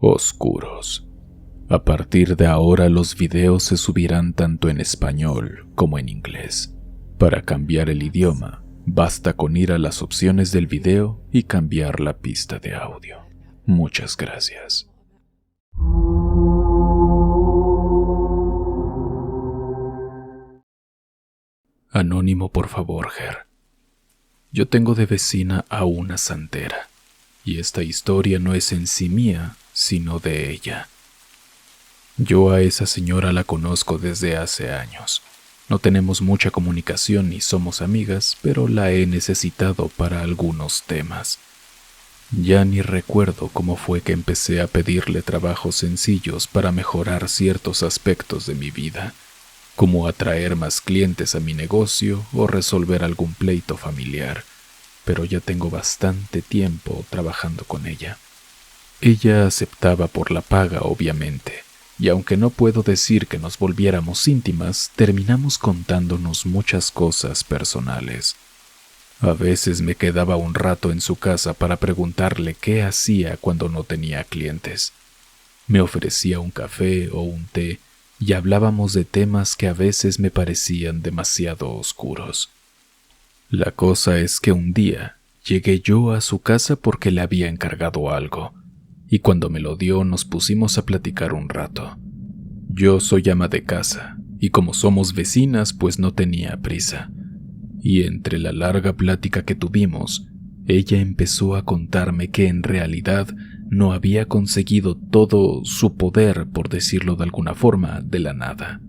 Oscuros. A partir de ahora los videos se subirán tanto en español como en inglés. Para cambiar el idioma, basta con ir a las opciones del video y cambiar la pista de audio. Muchas gracias. Anónimo, por favor, Ger. Yo tengo de vecina a una santera, y esta historia no es en sí mía, sino de ella. Yo a esa señora la conozco desde hace años. No tenemos mucha comunicación ni somos amigas, pero la he necesitado para algunos temas. Ya ni recuerdo cómo fue que empecé a pedirle trabajos sencillos para mejorar ciertos aspectos de mi vida, como atraer más clientes a mi negocio o resolver algún pleito familiar, pero ya tengo bastante tiempo trabajando con ella. Ella aceptaba por la paga, obviamente, y aunque no puedo decir que nos volviéramos íntimas, terminamos contándonos muchas cosas personales. A veces me quedaba un rato en su casa para preguntarle qué hacía cuando no tenía clientes. Me ofrecía un café o un té y hablábamos de temas que a veces me parecían demasiado oscuros. La cosa es que un día llegué yo a su casa porque le había encargado algo, y cuando me lo dio nos pusimos a platicar un rato. Yo soy ama de casa, y como somos vecinas pues no tenía prisa. Y entre la larga plática que tuvimos, ella empezó a contarme que en realidad no había conseguido todo su poder, por decirlo de alguna forma, de la nada.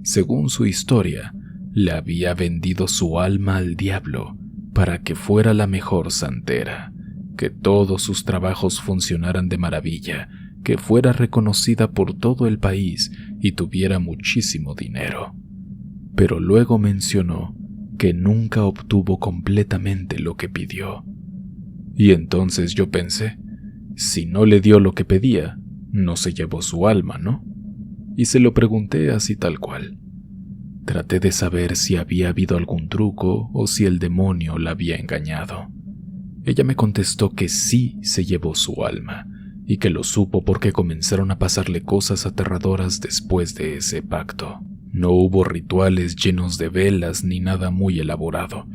Según su historia, le había vendido su alma al diablo para que fuera la mejor santera, que todos sus trabajos funcionaran de maravilla, que fuera reconocida por todo el país y tuviera muchísimo dinero. Pero luego mencionó que nunca obtuvo completamente lo que pidió. Y entonces yo pensé, si no le dio lo que pedía, no se llevó su alma, ¿no? Y se lo pregunté así tal cual. Traté de saber si había habido algún truco o si el demonio la había engañado. Ella me contestó que sí se llevó su alma, y que lo supo porque comenzaron a pasarle cosas aterradoras después de ese pacto. No hubo rituales llenos de velas ni nada muy elaborado.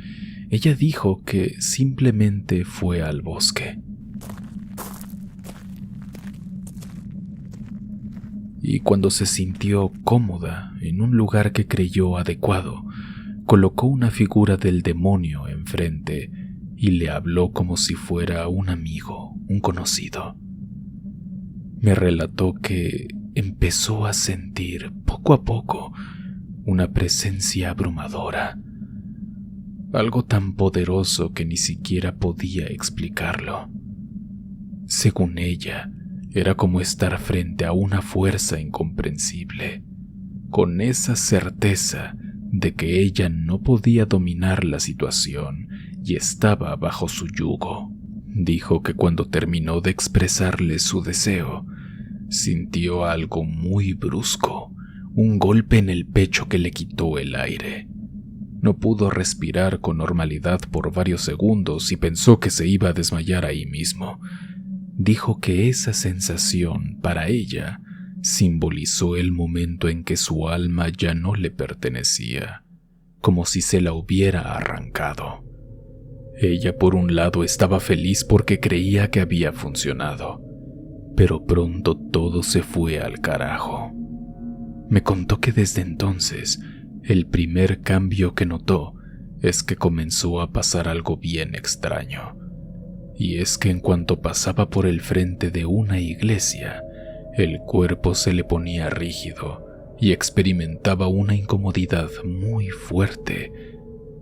Ella dijo que simplemente fue al bosque. Y cuando se sintió cómoda en un lugar que creyó adecuado, colocó una figura del demonio enfrente y le habló como si fuera un amigo, un conocido. Me relató que empezó a sentir poco a poco una presencia abrumadora, algo tan poderoso que ni siquiera podía explicarlo. Según ella, era como estar frente a una fuerza incomprensible, con esa certeza de que ella no podía dominar la situación y estaba bajo su yugo. Dijo que cuando terminó de expresarle su deseo, sintió algo muy brusco, un golpe en el pecho que le quitó el aire. No pudo respirar con normalidad por varios segundos y pensó que se iba a desmayar ahí mismo. Dijo que esa sensación, para ella, simbolizó el momento en que su alma ya no le pertenecía, como si se la hubiera arrancado. Ella, por un lado, estaba feliz porque creía que había funcionado, pero pronto todo se fue al carajo. Me contó que desde entonces, el primer cambio que notó es que comenzó a pasar algo bien extraño. Y es que en cuanto pasaba por el frente de una iglesia, el cuerpo se le ponía rígido y experimentaba una incomodidad muy fuerte,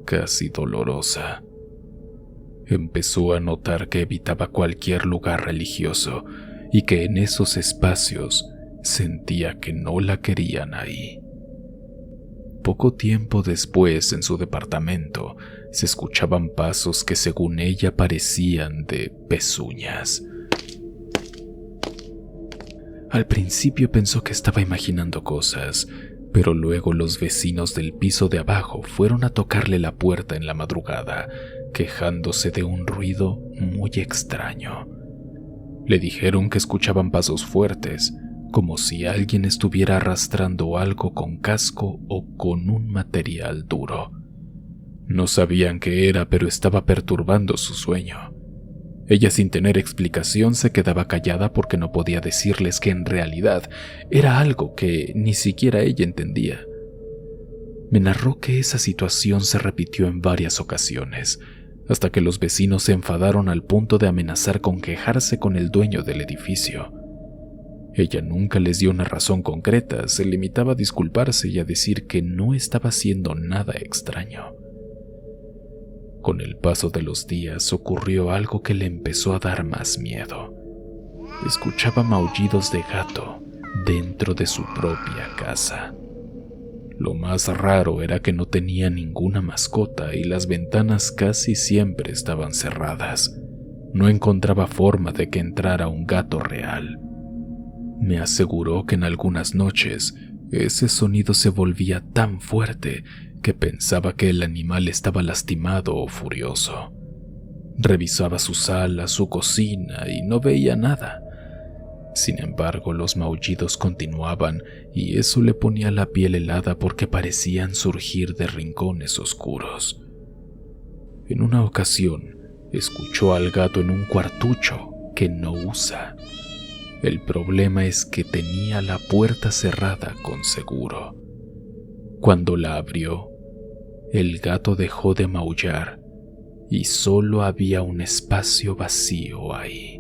casi dolorosa. Empezó a notar que evitaba cualquier lugar religioso y que en esos espacios sentía que no la querían ahí. Poco tiempo después, en su departamento, se escuchaban pasos que según ella parecían de pezuñas. Al principio pensó que estaba imaginando cosas, pero luego los vecinos del piso de abajo fueron a tocarle la puerta en la madrugada, quejándose de un ruido muy extraño. Le dijeron que escuchaban pasos fuertes, como si alguien estuviera arrastrando algo con casco o con un material duro. No sabían qué era, pero estaba perturbando su sueño. Ella, sin tener explicación, se quedaba callada porque no podía decirles que en realidad era algo que ni siquiera ella entendía. Me narró que esa situación se repitió en varias ocasiones, hasta que los vecinos se enfadaron al punto de amenazar con quejarse con el dueño del edificio. Ella nunca les dio una razón concreta, se limitaba a disculparse y a decir que no estaba haciendo nada extraño. Con el paso de los días ocurrió algo que le empezó a dar más miedo. Escuchaba maullidos de gato dentro de su propia casa. Lo más raro era que no tenía ninguna mascota y las ventanas casi siempre estaban cerradas. No encontraba forma de que entrara un gato real. Me aseguró que en algunas noches ese sonido se volvía tan fuerte que pensaba que el animal estaba lastimado o furioso. Revisaba su sala, su cocina y no veía nada. Sin embargo, los maullidos continuaban y eso le ponía la piel helada porque parecían surgir de rincones oscuros. En una ocasión, escuchó al gato en un cuartucho que no usa. El problema es que tenía la puerta cerrada con seguro. Cuando la abrió, el gato dejó de maullar y solo había un espacio vacío ahí.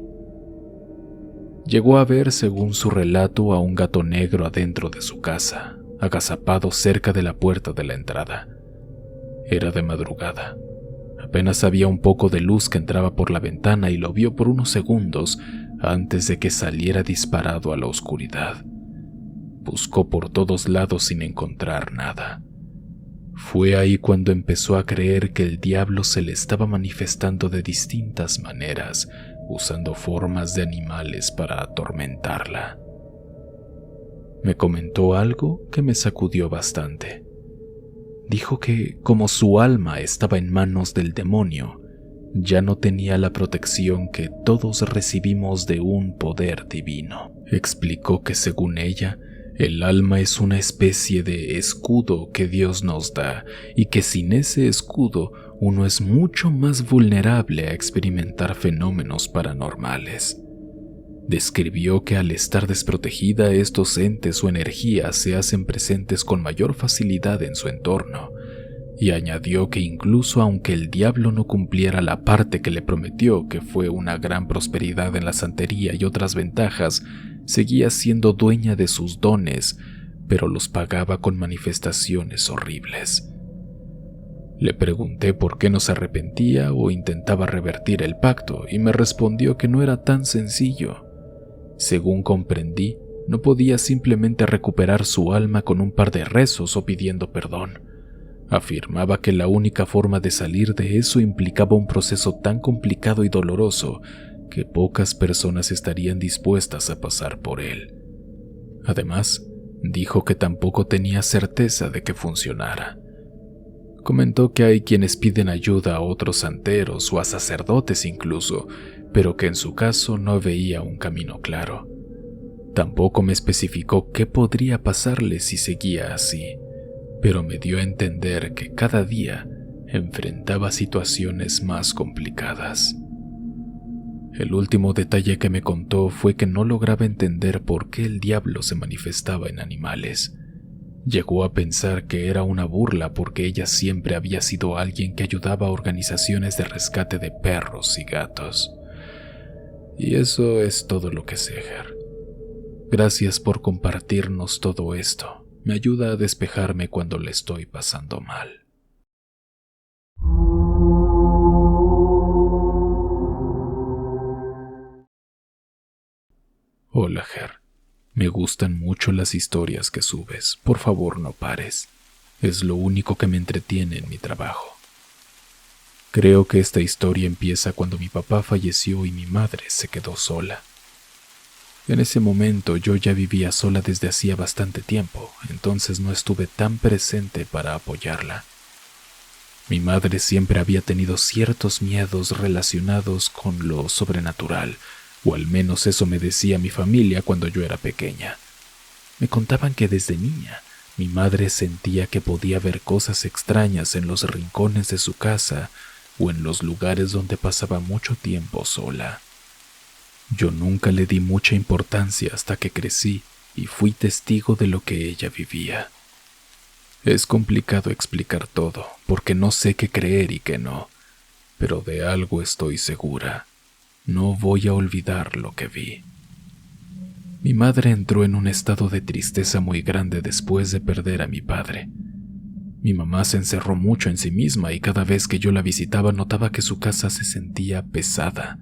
Llegó a ver, según su relato, a un gato negro adentro de su casa, agazapado cerca de la puerta de la entrada. Era de madrugada. Apenas había un poco de luz que entraba por la ventana y lo vio por unos segundos antes de que saliera disparado a la oscuridad. Buscó por todos lados sin encontrar nada. Fue ahí cuando empezó a creer que el diablo se le estaba manifestando de distintas maneras, usando formas de animales para atormentarla. Me comentó algo que me sacudió bastante. Dijo que, como su alma estaba en manos del demonio, ya no tenía la protección que todos recibimos de un poder divino. Explicó que, según ella, el alma es una especie de escudo que Dios nos da y que sin ese escudo uno es mucho más vulnerable a experimentar fenómenos paranormales. Describió que al estar desprotegida, estos entes o energías se hacen presentes con mayor facilidad en su entorno, y añadió que incluso aunque el diablo no cumpliera la parte que le prometió, que fue una gran prosperidad en la santería y otras ventajas, seguía siendo dueña de sus dones, pero los pagaba con manifestaciones horribles. Le pregunté por qué no se arrepentía o intentaba revertir el pacto y me respondió que no era tan sencillo. Según comprendí, no podía simplemente recuperar su alma con un par de rezos o pidiendo perdón. Afirmaba que la única forma de salir de eso implicaba un proceso tan complicado y doloroso que pocas personas estarían dispuestas a pasar por él. Además, dijo que tampoco tenía certeza de que funcionara. Comentó que hay quienes piden ayuda a otros santeros o a sacerdotes incluso, pero que en su caso no veía un camino claro. Tampoco me especificó qué podría pasarle si seguía así, pero me dio a entender que cada día enfrentaba situaciones más complicadas. El último detalle que me contó fue que no lograba entender por qué el diablo se manifestaba en animales. Llegó a pensar que era una burla porque ella siempre había sido alguien que ayudaba a organizaciones de rescate de perros y gatos. Y eso es todo lo que sé, Ger. Gracias por compartirnos todo esto. Me ayuda a despejarme cuando le estoy pasando mal. Hola, Ger. Me gustan mucho las historias que subes. Por favor, no pares. Es lo único que me entretiene en mi trabajo. Creo que esta historia empieza cuando mi papá falleció y mi madre se quedó sola. En ese momento yo ya vivía sola desde hacía bastante tiempo, entonces no estuve tan presente para apoyarla. Mi madre siempre había tenido ciertos miedos relacionados con lo sobrenatural, o al menos eso me decía mi familia cuando yo era pequeña. Me contaban que desde niña mi madre sentía que podía ver cosas extrañas en los rincones de su casa o en los lugares donde pasaba mucho tiempo sola. Yo nunca le di mucha importancia hasta que crecí y fui testigo de lo que ella vivía. Es complicado explicar todo, porque no sé qué creer y qué no, pero de algo estoy segura. No voy a olvidar lo que vi. Mi madre entró en un estado de tristeza muy grande después de perder a mi padre. Mi mamá se encerró mucho en sí misma y cada vez que yo la visitaba notaba que su casa se sentía pesada.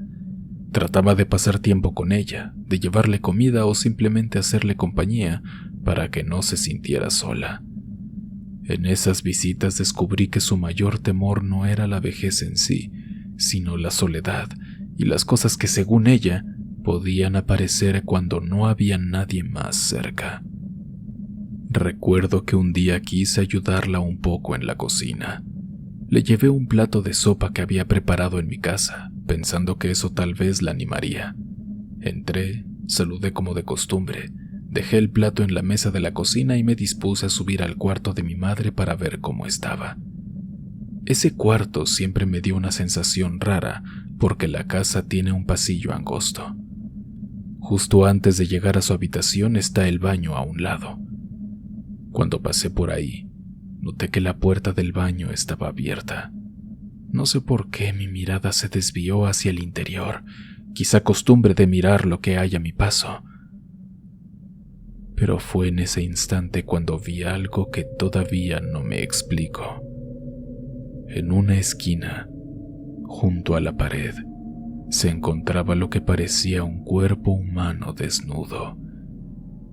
Trataba de pasar tiempo con ella, de llevarle comida o simplemente hacerle compañía para que no se sintiera sola. En esas visitas descubrí que su mayor temor no era la vejez en sí, sino la soledad y las cosas que, según ella, podían aparecer cuando no había nadie más cerca. Recuerdo que un día quise ayudarla un poco en la cocina. Le llevé un plato de sopa que había preparado en mi casa, pensando que eso tal vez la animaría. Entré, saludé como de costumbre, dejé el plato en la mesa de la cocina y me dispuse a subir al cuarto de mi madre para ver cómo estaba. Ese cuarto siempre me dio una sensación rara porque la casa tiene un pasillo angosto. Justo antes de llegar a su habitación está el baño a un lado. Cuando pasé por ahí, noté que la puerta del baño estaba abierta. No sé por qué mi mirada se desvió hacia el interior, quizá costumbre de mirar lo que hay a mi paso. Pero fue en ese instante cuando vi algo que todavía no me explico. En una esquina, junto a la pared, se encontraba lo que parecía un cuerpo humano desnudo,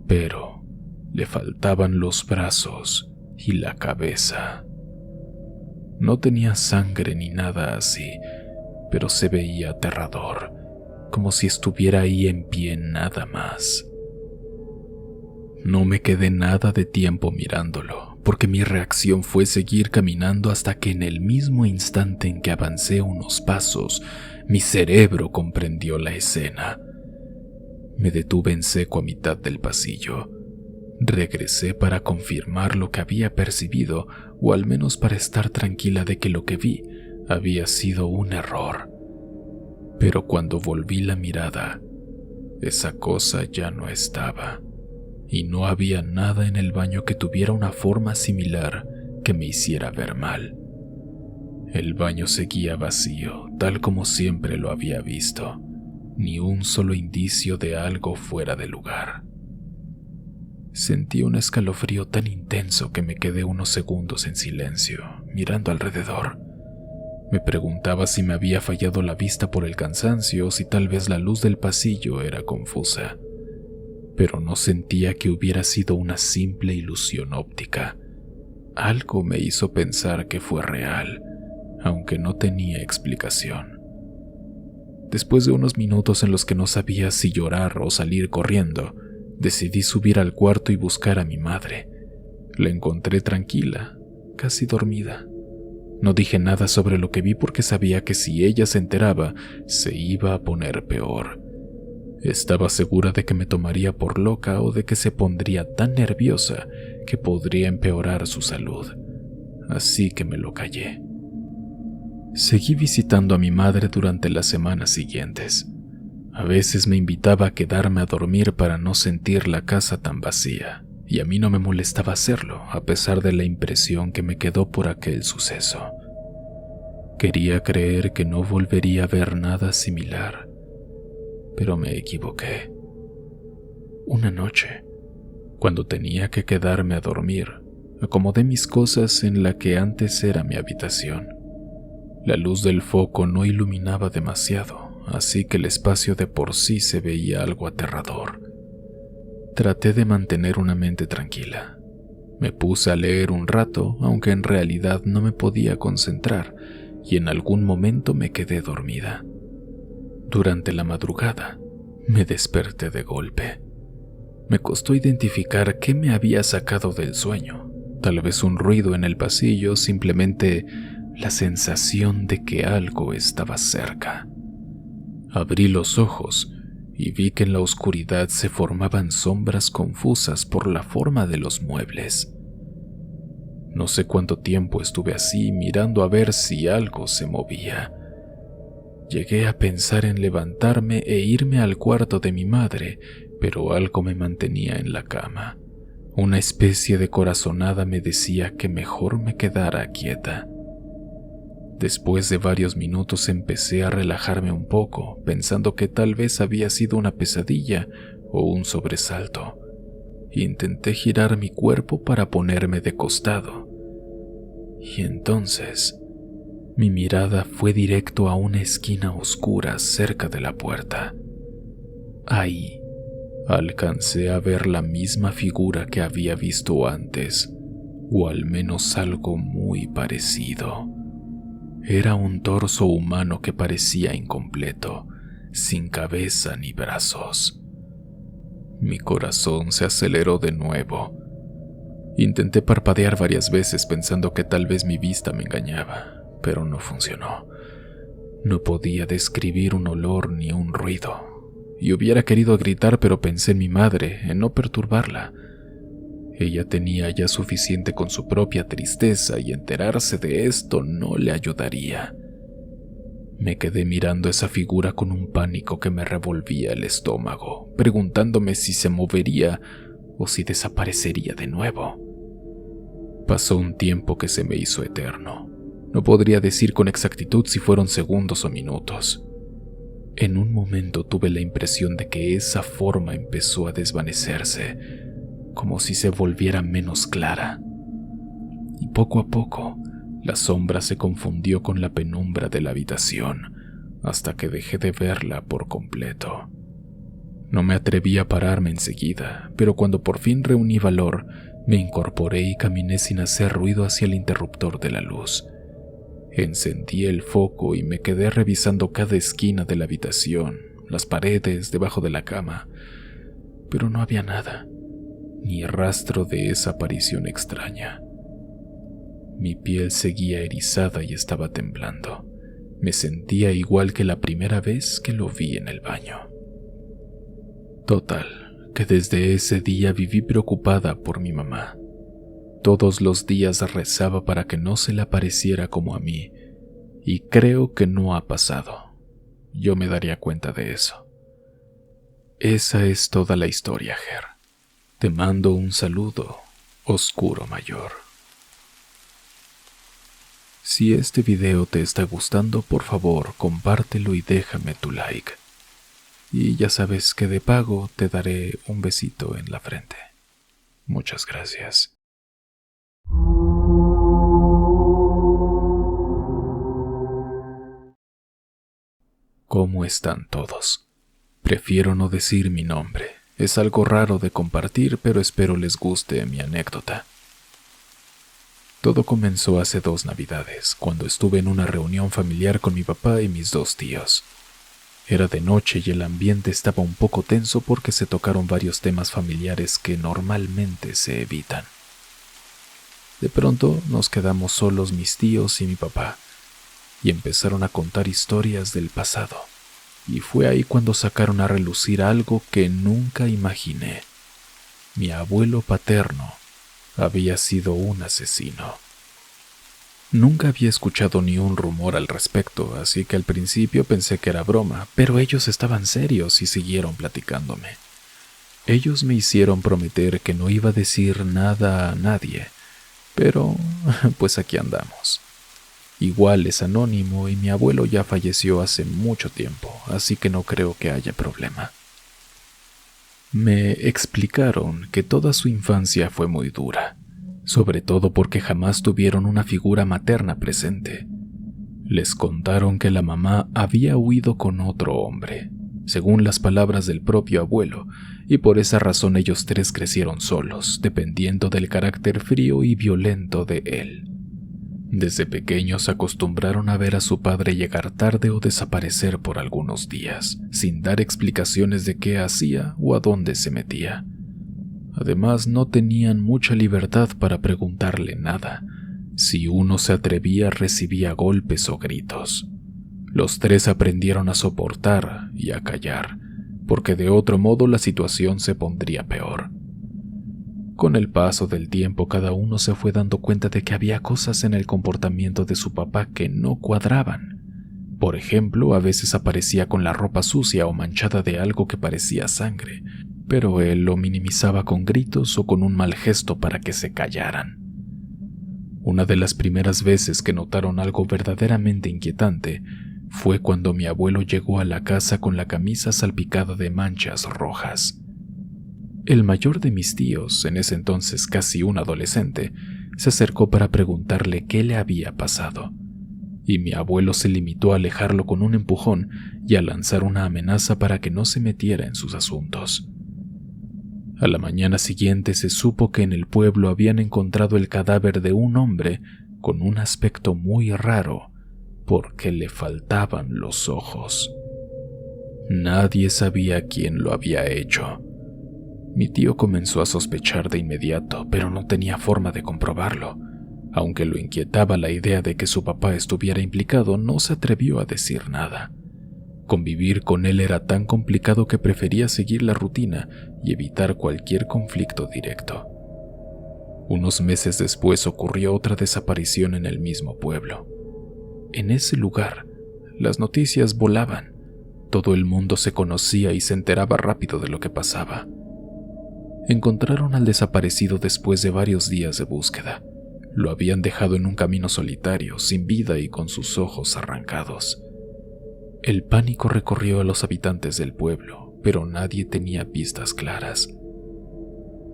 pero le faltaban los brazos y la cabeza. No tenía sangre ni nada así, pero se veía aterrador, como si estuviera ahí en pie nada más. No me quedé nada de tiempo mirándolo, porque mi reacción fue seguir caminando hasta que en el mismo instante en que avancé unos pasos, mi cerebro comprendió la escena. Me detuve en seco a mitad del pasillo. Regresé para confirmar lo que había percibido, o al menos para estar tranquila de que lo que vi había sido un error. Pero cuando volví la mirada, esa cosa ya no estaba, y no había nada en el baño que tuviera una forma similar que me hiciera ver mal. El baño seguía vacío, tal como siempre lo había visto, ni un solo indicio de algo fuera de lugar. Sentí un escalofrío tan intenso que me quedé unos segundos en silencio, mirando alrededor. Me preguntaba si me había fallado la vista por el cansancio o si tal vez la luz del pasillo era confusa, pero no sentía que hubiera sido una simple ilusión óptica. Algo me hizo pensar que fue real, aunque no tenía explicación. Después de unos minutos en los que no sabía si llorar o salir corriendo, decidí subir al cuarto y buscar a mi madre. La encontré tranquila, casi dormida. No dije nada sobre lo que vi porque sabía que si ella se enteraba, se iba a poner peor. Estaba segura de que me tomaría por loca o de que se pondría tan nerviosa que podría empeorar su salud. Así que me lo callé. Seguí visitando a mi madre durante las semanas siguientes. A veces me invitaba a quedarme a dormir para no sentir la casa tan vacía, y a mí no me molestaba hacerlo, a pesar de la impresión que me quedó por aquel suceso. Quería creer que no volvería a ver nada similar, pero me equivoqué. Una noche, cuando tenía que quedarme a dormir, acomodé mis cosas en la que antes era mi habitación. La luz del foco no iluminaba demasiado, así que el espacio de por sí se veía algo aterrador. Traté de mantener una mente tranquila. Me puse a leer un rato, aunque en realidad no me podía concentrar, y en algún momento me quedé dormida. Durante la madrugada, me desperté de golpe. Me costó identificar qué me había sacado del sueño. Tal vez un ruido en el pasillo, simplemente la sensación de que algo estaba cerca. Abrí los ojos y vi que en la oscuridad se formaban sombras confusas por la forma de los muebles. No sé cuánto tiempo estuve así mirando a ver si algo se movía. Llegué a pensar en levantarme e irme al cuarto de mi madre, pero algo me mantenía en la cama. Una especie de corazonada me decía que mejor me quedara quieta. Después de varios minutos empecé a relajarme un poco, pensando que tal vez había sido una pesadilla o un sobresalto. Intenté girar mi cuerpo para ponerme de costado. Y entonces, mi mirada fue directo a una esquina oscura cerca de la puerta. Ahí, alcancé a ver la misma figura que había visto antes, o al menos algo muy parecido. Era un torso humano que parecía incompleto, sin cabeza ni brazos. Mi corazón se aceleró de nuevo. Intenté parpadear varias veces pensando que tal vez mi vista me engañaba, pero no funcionó. No podía describir un olor ni un ruido, y hubiera querido gritar, pero pensé en mi madre, en no perturbarla. Ella tenía ya suficiente con su propia tristeza y enterarse de esto no le ayudaría. Me quedé mirando esa figura con un pánico que me revolvía el estómago, preguntándome si se movería o si desaparecería de nuevo. Pasó un tiempo que se me hizo eterno. No podría decir con exactitud si fueron segundos o minutos. En un momento tuve la impresión de que esa forma empezó a desvanecerse, como si se volviera menos clara. Y poco a poco, la sombra se confundió con la penumbra de la habitación, hasta que dejé de verla por completo. No me atreví a pararme enseguida, pero cuando por fin reuní valor, me incorporé y caminé sin hacer ruido hacia el interruptor de la luz. Encendí el foco y me quedé revisando cada esquina de la habitación, las paredes, debajo de la cama, pero no había nada, ni rastro de esa aparición extraña. Mi piel seguía erizada y estaba temblando. Me sentía igual que la primera vez que lo vi en el baño. Total, que desde ese día viví preocupada por mi mamá. Todos los días rezaba para que no se le apareciera como a mí, y creo que no ha pasado. Yo me daría cuenta de eso. Esa es toda la historia, Ger. Te mando un saludo, Oscuro Mayor. Si este video te está gustando, por favor, compártelo y déjame tu like. Y ya sabes que de pago te daré un besito en la frente. Muchas gracias. ¿Cómo están todos? Prefiero no decir mi nombre. Es algo raro de compartir, pero espero les guste mi anécdota. Todo comenzó hace 2 Navidades, cuando estuve en una reunión familiar con mi papá y mis 2 tíos. Era de noche y el ambiente estaba un poco tenso porque se tocaron varios temas familiares que normalmente se evitan. De pronto nos quedamos solos mis tíos y mi papá, y empezaron a contar historias del pasado. Y fue ahí cuando sacaron a relucir algo que nunca imaginé. Mi abuelo paterno había sido un asesino. Nunca había escuchado ni un rumor al respecto, así que al principio pensé que era broma, pero ellos estaban serios y siguieron platicándome. Ellos me hicieron prometer que no iba a decir nada a nadie, pero pues aquí andamos. Igual es anónimo y mi abuelo ya falleció hace mucho tiempo, así que no creo que haya problema. Me explicaron que toda su infancia fue muy dura, sobre todo porque jamás tuvieron una figura materna presente. Les contaron que la mamá había huido con otro hombre, según las palabras del propio abuelo, y por esa razón ellos 3 crecieron solos, dependiendo del carácter frío y violento de él. Desde pequeños acostumbraron a ver a su padre llegar tarde o desaparecer por algunos días, sin dar explicaciones de qué hacía o a dónde se metía. Además, no tenían mucha libertad para preguntarle nada. Si uno se atrevía, recibía golpes o gritos. Los 3 aprendieron a soportar y a callar, porque de otro modo la situación se pondría peor. Con el paso del tiempo, cada uno se fue dando cuenta de que había cosas en el comportamiento de su papá que no cuadraban. Por ejemplo, a veces aparecía con la ropa sucia o manchada de algo que parecía sangre, pero él lo minimizaba con gritos o con un mal gesto para que se callaran. Una de las primeras veces que notaron algo verdaderamente inquietante fue cuando mi abuelo llegó a la casa con la camisa salpicada de manchas rojas. El mayor de mis tíos, en ese entonces casi un adolescente, se acercó para preguntarle qué le había pasado, y mi abuelo se limitó a alejarlo con un empujón y a lanzar una amenaza para que no se metiera en sus asuntos. A la mañana siguiente se supo que en el pueblo habían encontrado el cadáver de un hombre con un aspecto muy raro, porque le faltaban los ojos. Nadie sabía quién lo había hecho. Mi tío comenzó a sospechar de inmediato, pero no tenía forma de comprobarlo. Aunque lo inquietaba la idea de que su papá estuviera implicado, no se atrevió a decir nada. Convivir con él era tan complicado que prefería seguir la rutina y evitar cualquier conflicto directo. Unos meses después ocurrió otra desaparición en el mismo pueblo. En ese lugar, las noticias volaban. Todo el mundo se conocía y se enteraba rápido de lo que pasaba. Encontraron al desaparecido después de varios días de búsqueda. Lo habían dejado en un camino solitario, sin vida y con sus ojos arrancados. El pánico recorrió a los habitantes del pueblo, pero nadie tenía pistas claras.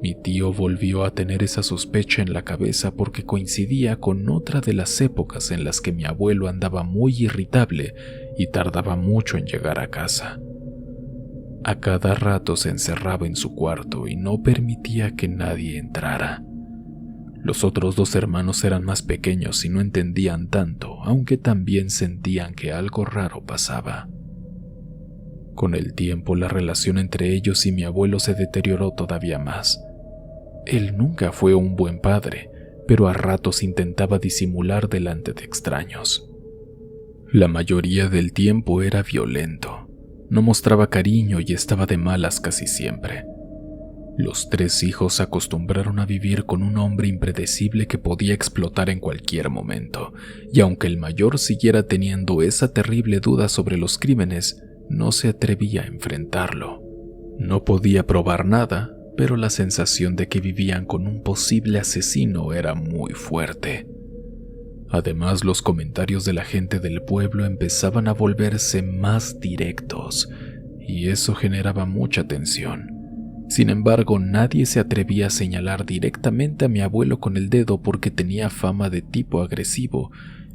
Mi tío volvió a tener esa sospecha en la cabeza porque coincidía con otra de las épocas en las que mi abuelo andaba muy irritable y tardaba mucho en llegar a casa. A cada rato se encerraba en su cuarto y no permitía que nadie entrara. Los otros dos hermanos eran más pequeños y no entendían tanto, aunque también sentían que algo raro pasaba. Con el tiempo, la relación entre ellos y mi abuelo se deterioró todavía más. Él nunca fue un buen padre, pero a ratos intentaba disimular delante de extraños. La mayoría del tiempo era violento. No mostraba cariño y estaba de malas casi siempre. Los tres hijos se acostumbraron a vivir con un hombre impredecible que podía explotar en cualquier momento, y aunque el mayor siguiera teniendo esa terrible duda sobre los crímenes, no se atrevía a enfrentarlo. No podía probar nada, pero la sensación de que vivían con un posible asesino era muy fuerte. Además, los comentarios de la gente del pueblo empezaban a volverse más directos, y eso generaba mucha tensión. Sin embargo, nadie se atrevía a señalar directamente a mi abuelo con el dedo porque tenía fama de tipo agresivo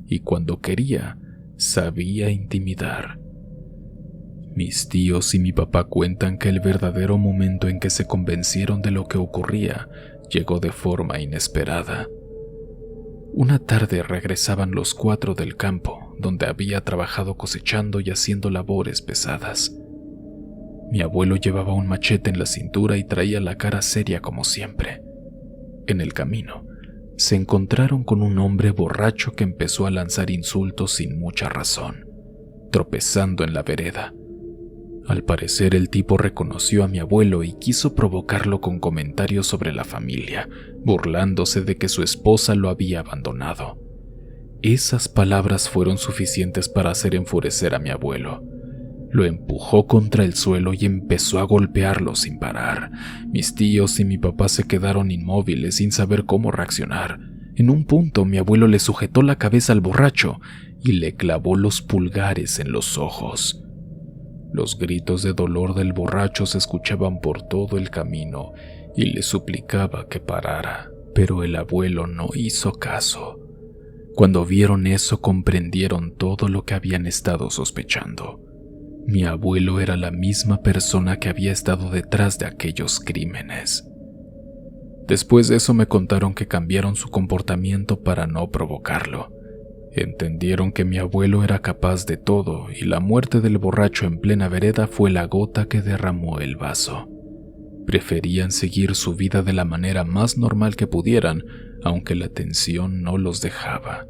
y cuando quería, sabía intimidar. Mis tíos y mi papá cuentan que el verdadero momento en que se convencieron de lo que ocurría llegó de forma inesperada. Una tarde regresaban los cuatro del campo, donde había trabajado cosechando y haciendo labores pesadas. Mi abuelo llevaba un machete en la cintura y traía la cara seria como siempre. En el camino, se encontraron con un hombre borracho que empezó a lanzar insultos sin mucha razón, tropezando en la vereda. Al parecer, el tipo reconoció a mi abuelo y quiso provocarlo con comentarios sobre la familia, burlándose de que su esposa lo había abandonado. Esas palabras fueron suficientes para hacer enfurecer a mi abuelo. Lo empujó contra el suelo y empezó a golpearlo sin parar. Mis tíos y mi papá se quedaron inmóviles sin saber cómo reaccionar. En un punto, mi abuelo le sujetó la cabeza al borracho y le clavó los pulgares en los ojos. Los gritos de dolor del borracho se escuchaban por todo el camino y le suplicaba que parara, pero el abuelo no hizo caso. Cuando vieron eso, comprendieron todo lo que habían estado sospechando. Mi abuelo era la misma persona que había estado detrás de aquellos crímenes. Después de eso me contaron que cambiaron su comportamiento para no provocarlo. Entendieron que mi abuelo era capaz de todo y la muerte del borracho en plena vereda fue la gota que derramó el vaso. Preferían seguir su vida de la manera más normal que pudieran, aunque la tensión no los dejaba.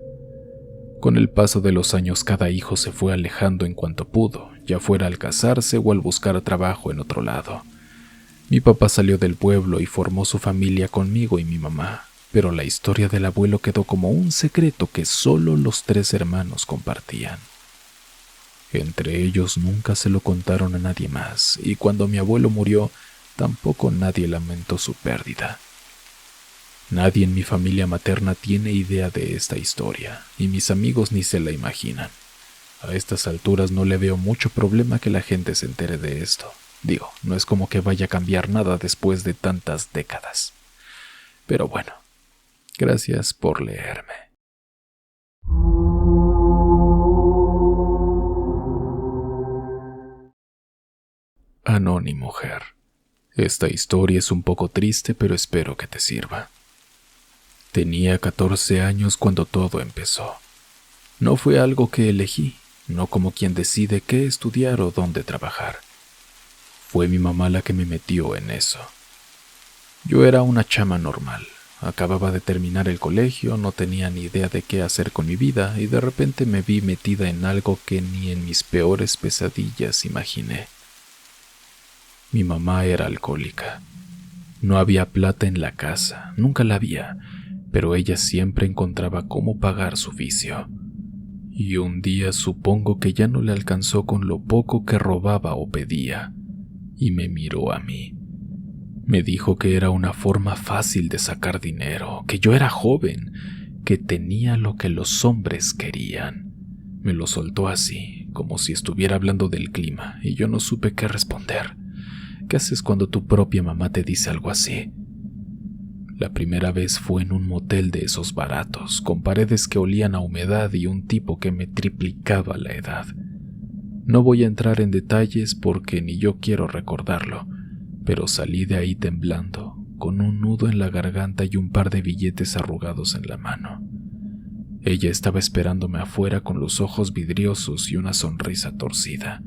Con el paso de los años cada hijo se fue alejando en cuanto pudo, ya fuera al casarse o al buscar trabajo en otro lado. Mi papá salió del pueblo y formó su familia conmigo y mi mamá, pero la historia del abuelo quedó como un secreto que solo los 3 hermanos compartían. Entre ellos nunca se lo contaron a nadie más, y cuando mi abuelo murió, tampoco nadie lamentó su pérdida. Nadie en mi familia materna tiene idea de esta historia, y mis amigos ni se la imaginan. A estas alturas no le veo mucho problema que la gente se entere de esto. Digo, no es como que vaya a cambiar nada después de tantas décadas. Pero bueno, gracias por leerme. Anónimo, Ger. Esta historia es un poco triste, pero espero que te sirva. Tenía 14 años cuando todo empezó. No fue algo que elegí, no como quien decide qué estudiar o dónde trabajar. Fue mi mamá la que me metió en eso. Yo era una chama normal, acababa de terminar el colegio, no tenía ni idea de qué hacer con mi vida y de repente me vi metida en algo que ni en mis peores pesadillas imaginé. Mi mamá era alcohólica. No había plata en la casa, nunca la había, pero ella siempre encontraba cómo pagar su vicio. Y un día supongo que ya no le alcanzó con lo poco que robaba o pedía, y me miró a mí. Me dijo que era una forma fácil de sacar dinero, que yo era joven, que tenía lo que los hombres querían. Me lo soltó así, como si estuviera hablando del clima, y yo no supe qué responder. ¿Qué haces cuando tu propia mamá te dice algo así? La primera vez fue en un motel de esos baratos, con paredes que olían a humedad y un tipo que me triplicaba la edad. No voy a entrar en detalles porque ni yo quiero recordarlo, pero salí de ahí temblando, con un nudo en la garganta y un par de billetes arrugados en la mano. Ella estaba esperándome afuera con los ojos vidriosos y una sonrisa torcida.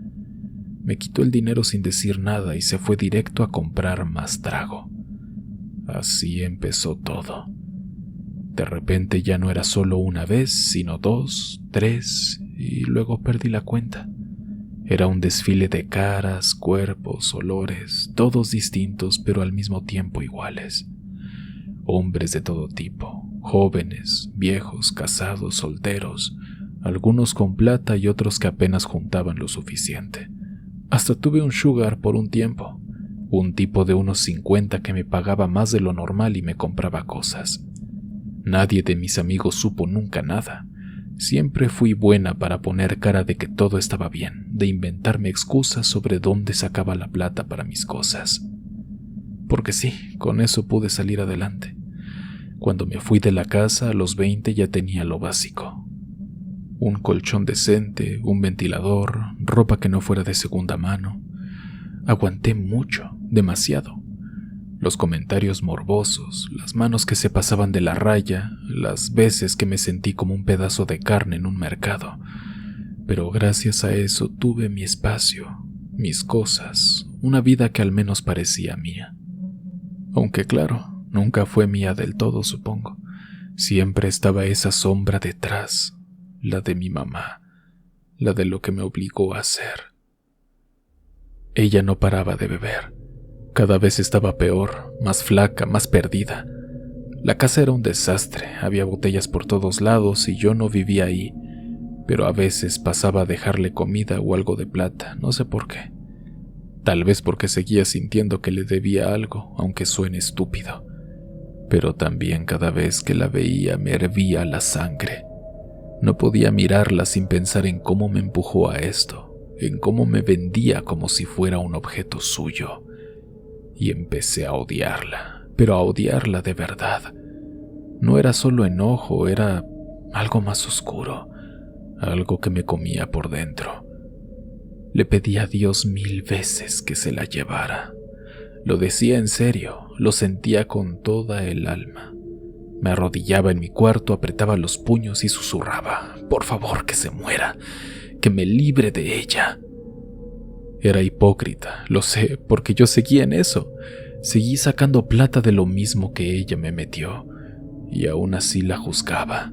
Me quitó el dinero sin decir nada y se fue directo a comprar más trago. Así empezó todo. De repente ya no era solo una vez, sino 2, 3, y luego perdí la cuenta. Era un desfile de caras, cuerpos, olores, todos distintos pero al mismo tiempo iguales. Hombres de todo tipo, jóvenes, viejos, casados, solteros, algunos con plata y otros que apenas juntaban lo suficiente. Hasta tuve un sugar por un tiempo. Un tipo de unos 50 que me pagaba más de lo normal y me compraba cosas. Nadie de mis amigos supo nunca nada. Siempre fui buena para poner cara de que todo estaba bien, de inventarme excusas sobre dónde sacaba la plata para mis cosas. Porque sí, con eso pude salir adelante. Cuando me fui de la casa a los 20 ya tenía lo básico. Un colchón decente, un ventilador, ropa que no fuera de segunda mano. Aguanté mucho, demasiado. Los comentarios morbosos, las manos que se pasaban de la raya, las veces que me sentí como un pedazo de carne en un mercado. Pero gracias a eso tuve mi espacio, mis cosas, una vida que al menos parecía mía. Aunque claro, nunca fue mía del todo, supongo. Siempre estaba esa sombra detrás, la de mi mamá, la de lo que me obligó a hacer. Ella no paraba de beber. Cada vez estaba peor, más flaca, más perdida. La casa era un desastre, había botellas por todos lados y yo no vivía ahí, pero a veces pasaba a dejarle comida o algo de plata, no sé por qué. Tal vez porque seguía sintiendo que le debía algo, aunque suene estúpido. Pero también cada vez que la veía me hervía la sangre. No podía mirarla sin pensar en cómo me empujó a esto, en cómo me vendía como si fuera un objeto suyo. Y empecé a odiarla, pero a odiarla de verdad. No era solo enojo, era algo más oscuro, algo que me comía por dentro. Le pedí a Dios 1000 veces que se la llevara. Lo decía en serio, lo sentía con toda el alma. Me arrodillaba en mi cuarto, apretaba los puños y susurraba: por favor, que se muera, que me libre de ella. Era hipócrita, lo sé, porque yo seguía en eso. Seguí sacando plata de lo mismo que ella me metió, y aún así la juzgaba.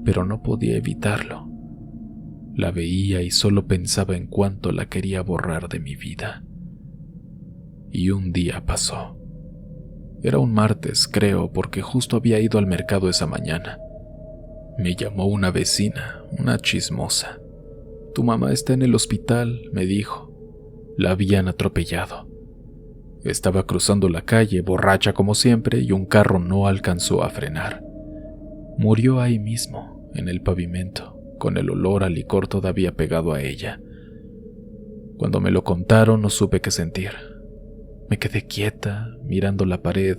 pero no podía evitarlo. La veía y solo pensaba en cuánto la quería borrar de mi vida. Y un día pasó. Era un martes, creo, porque justo había ido al mercado esa mañana. Me llamó una vecina, una chismosa. «Tu mamá está en el hospital», me dijo. La habían atropellado. Estaba cruzando la calle, borracha como siempre, y un carro no alcanzó a frenar. Murió ahí mismo, en el pavimento, con el olor a licor todavía pegado a ella. Cuando me lo contaron no supe qué sentir. Me quedé quieta, mirando la pared,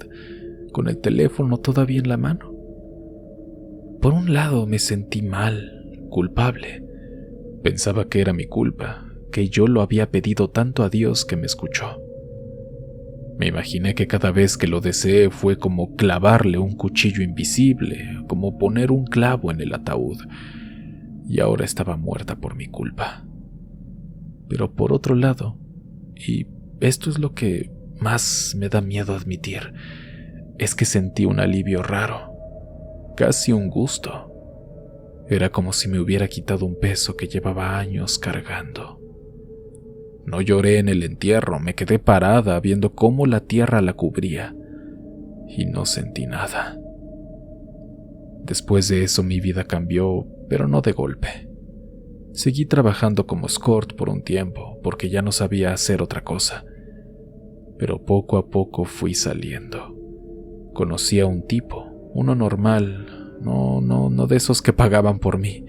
con el teléfono todavía en la mano. Por un lado me sentí mal, culpable. Pensaba que era mi culpa, que yo lo había pedido tanto a Dios que me escuchó. Me imaginé que cada vez que lo deseé fue como clavarle un cuchillo invisible, como poner un clavo en el ataúd, y ahora estaba muerta por mi culpa. Pero por otro lado, y esto es lo que más me da miedo admitir, es que sentí un alivio raro, casi un gusto. Era como si me hubiera quitado un peso que llevaba años cargando. No lloré en el entierro, me quedé parada viendo cómo la tierra la cubría, y no sentí nada. Después de eso mi vida cambió, pero no de golpe. Seguí trabajando como escort por un tiempo, porque ya no sabía hacer otra cosa. Pero poco a poco fui saliendo. Conocí a un tipo, uno normal, no de esos que pagaban por mí.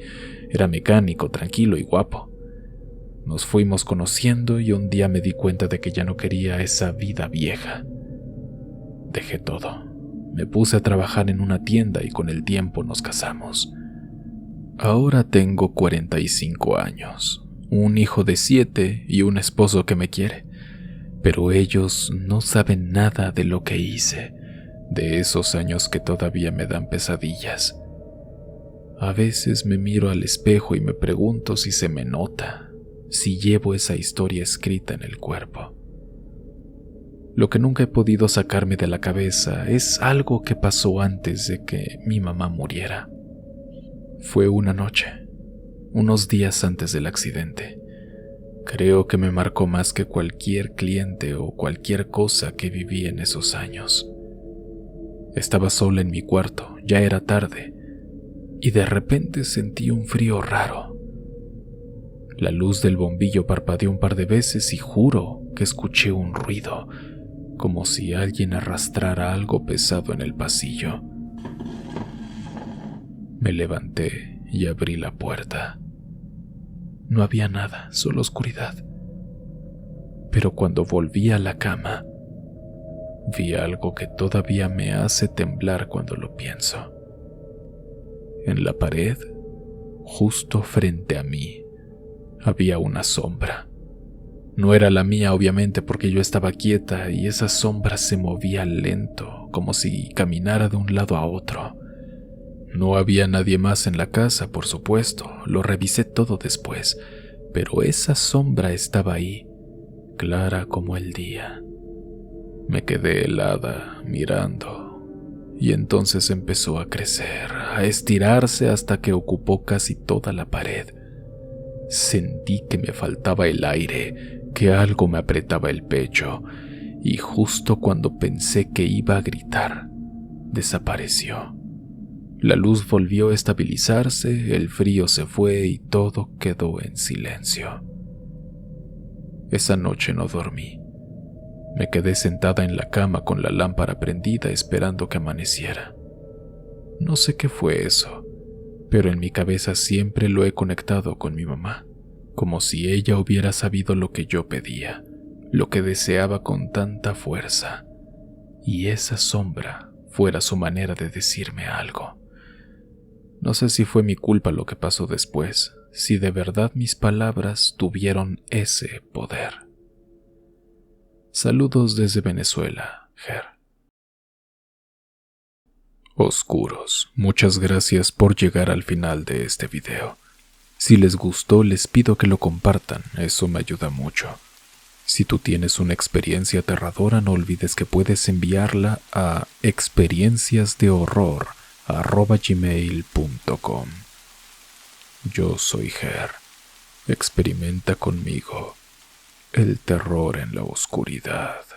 Era mecánico, tranquilo y guapo. Nos fuimos conociendo y un día me di cuenta de que ya no quería esa vida vieja. Dejé todo. Me puse a trabajar en una tienda y con el tiempo nos casamos. Ahora tengo 45 años, un hijo de 7 y un esposo que me quiere. Pero ellos no saben nada de lo que hice, de esos años que todavía me dan pesadillas. A veces me miro al espejo y me pregunto si se me nota, si llevo esa historia escrita en el cuerpo. Lo que nunca he podido sacarme de la cabeza es algo que pasó antes de que mi mamá muriera. Fue una noche, unos días antes del accidente. Creo que me marcó más que cualquier cliente o cualquier cosa que viví en esos años. Estaba sola en mi cuarto, ya era tarde, y de repente sentí un frío raro. La luz del bombillo parpadeó un par de veces y juro que escuché un ruido, como si alguien arrastrara algo pesado en el pasillo. Me levanté y abrí la puerta. No había nada, solo oscuridad. Pero cuando volví a la cama, vi algo que todavía me hace temblar cuando lo pienso. En la pared, justo frente a mí, había una sombra. No era la mía, obviamente, porque yo estaba quieta y esa sombra se movía lento, como si caminara de un lado a otro. No había nadie más en la casa, por supuesto, lo revisé todo después, pero esa sombra estaba ahí, clara como el día. Me quedé helada, mirando, y entonces empezó a crecer, a estirarse hasta que ocupó casi toda la pared. Sentí que me faltaba el aire, que algo me apretaba el pecho, y justo cuando pensé que iba a gritar, desapareció. La luz volvió a estabilizarse, el frío se fue y todo quedó en silencio. Esa noche no dormí. Me quedé sentada en la cama con la lámpara prendida esperando que amaneciera. No sé qué fue eso, pero en mi cabeza siempre lo he conectado con mi mamá, como si ella hubiera sabido lo que yo pedía, lo que deseaba con tanta fuerza, y esa sombra fuera su manera de decirme algo. No sé si fue mi culpa lo que pasó después, si de verdad mis palabras tuvieron ese poder. Saludos desde Venezuela, Ger. Oscuros, muchas gracias por llegar al final de este video. Si les gustó, les pido que lo compartan, eso me ayuda mucho. Si tú tienes una experiencia aterradora, no olvides que puedes enviarla a experienciasdehorror gmail.com. Yo soy Ger. Experimenta conmigo el terror en la oscuridad.